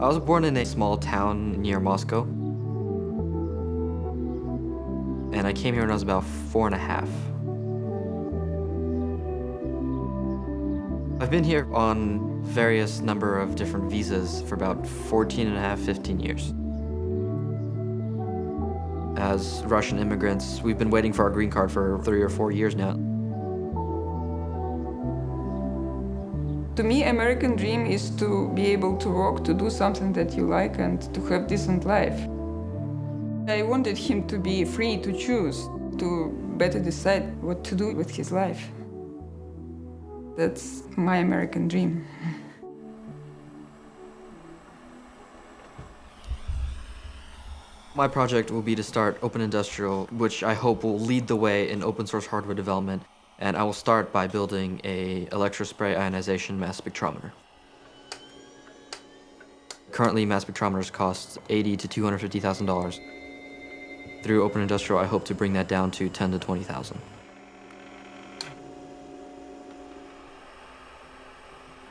I was born in a small town near Moscow, and I came here when I was about 4.5. I've been here on various number of different visas for about 14 and a half, 15 years. As Russian immigrants, we've been waiting for our green card for 3 or 4 years now. To me, American dream is to be able to work, to do something that you like, and to have decent life. I wanted him to be free to choose, to better decide what to do with his life. That's my American dream. My project will be to start Open Industrial, which I hope will lead the way in open source hardware development, and I will start by building a electrospray ionization mass spectrometer. Currently, mass spectrometers cost $80,000 to $250,000. Through Open Industrial, I hope to bring that down to $10,000 to $20,000.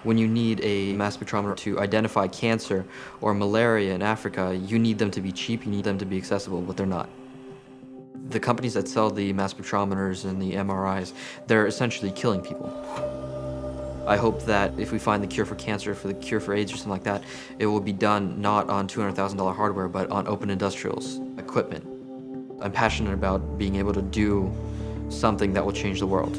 When you need a mass spectrometer to identify cancer or malaria in Africa, you need them to be cheap, you need them to be accessible, but they're not. The companies that sell the mass spectrometers and the MRIs, they're essentially killing people. I hope that if we find the cure for cancer, for the cure for AIDS or something like that, it will be done not on $200,000 hardware, but on Open Industrial's equipment. I'm passionate about being able to do something that will change the world.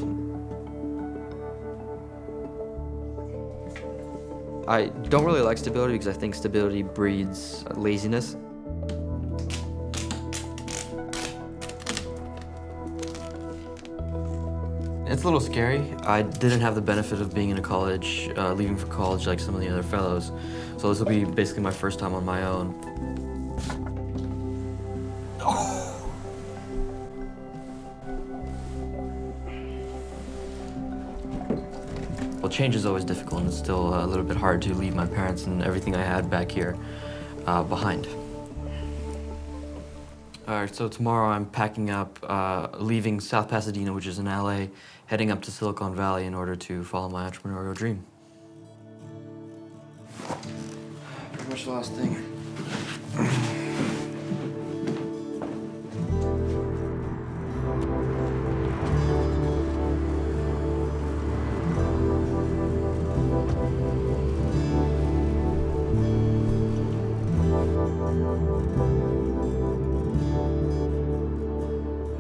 I don't really like stability because I think stability breeds laziness. It's a little scary. I didn't have the benefit of being in a college, leaving for college like some of the other fellows. So this will be basically my first time on my own. Well, change is always difficult, and it's still a little bit hard to leave my parents and everything I had back here behind. All right, so tomorrow I'm packing up, leaving South Pasadena, which is in LA, heading up to Silicon Valley in order to follow my entrepreneurial dream. Pretty much the last thing.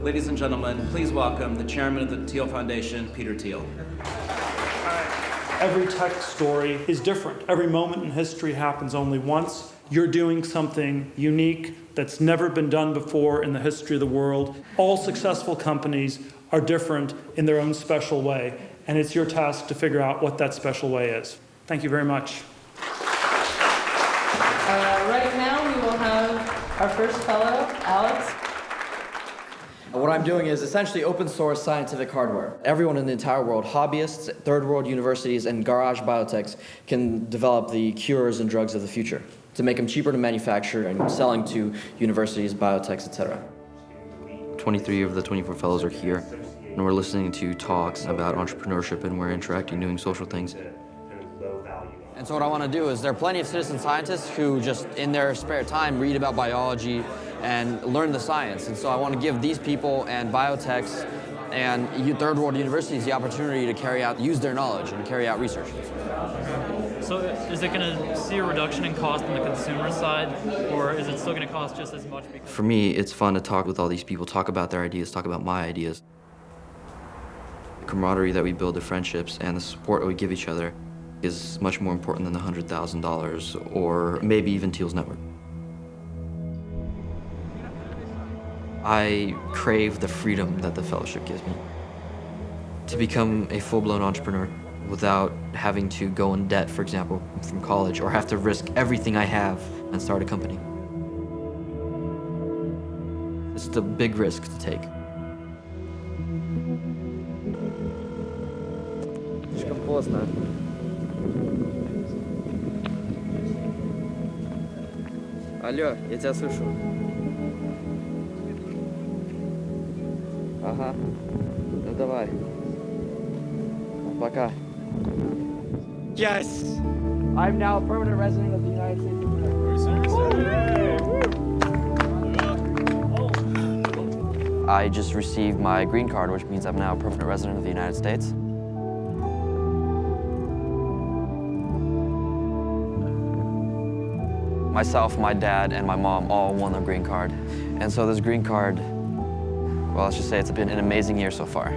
Ladies and gentlemen, please welcome the chairman of the Thiel Foundation, Peter Thiel. Every tech story is different. Every moment in history happens only once. You're doing something unique that's never been done before in the history of the world. All successful companies are different in their own special way, and it's your task to figure out what that special way is. Thank you very much. Right now we will have our first fellow, Alex. What I'm doing is essentially open source scientific hardware. Everyone in the entire world, hobbyists, third world universities, and garage biotechs can develop the cures and drugs of the future to make them cheaper to manufacture and selling to universities, biotechs, etc. 23 of the 24 fellows are here, and we're listening to talks about entrepreneurship, and we're interacting, doing social things. And so what I want to do is there are plenty of citizen scientists who just in their spare time read about biology and learn the science. And so I want to give these people and biotechs and third world universities the opportunity to use their knowledge and carry out research. So is it going to see a reduction in cost on the consumer side, or is it still going to cost just as much? For me, it's fun to talk with all these people, talk about their ideas, talk about my ideas. The camaraderie that we build, the friendships, and the support that we give each other is much more important than the $100,000 or maybe even Thiel's network. I crave the freedom that the fellowship gives me. To become a full-blown entrepreneur without having to go in debt, for example, from college, or have to risk everything I have and start a company. It's a big risk to take. Слишком поздно. Алло, я тебя слышу. Ага. Ну давай. Пока. Yes! I'm now a permanent resident of the United States of America. I just received my green card, which means I'm now a permanent resident of the United States. Myself, my dad, and my mom all won the green card. And so this green card, well, let's just say it's been an amazing year so far.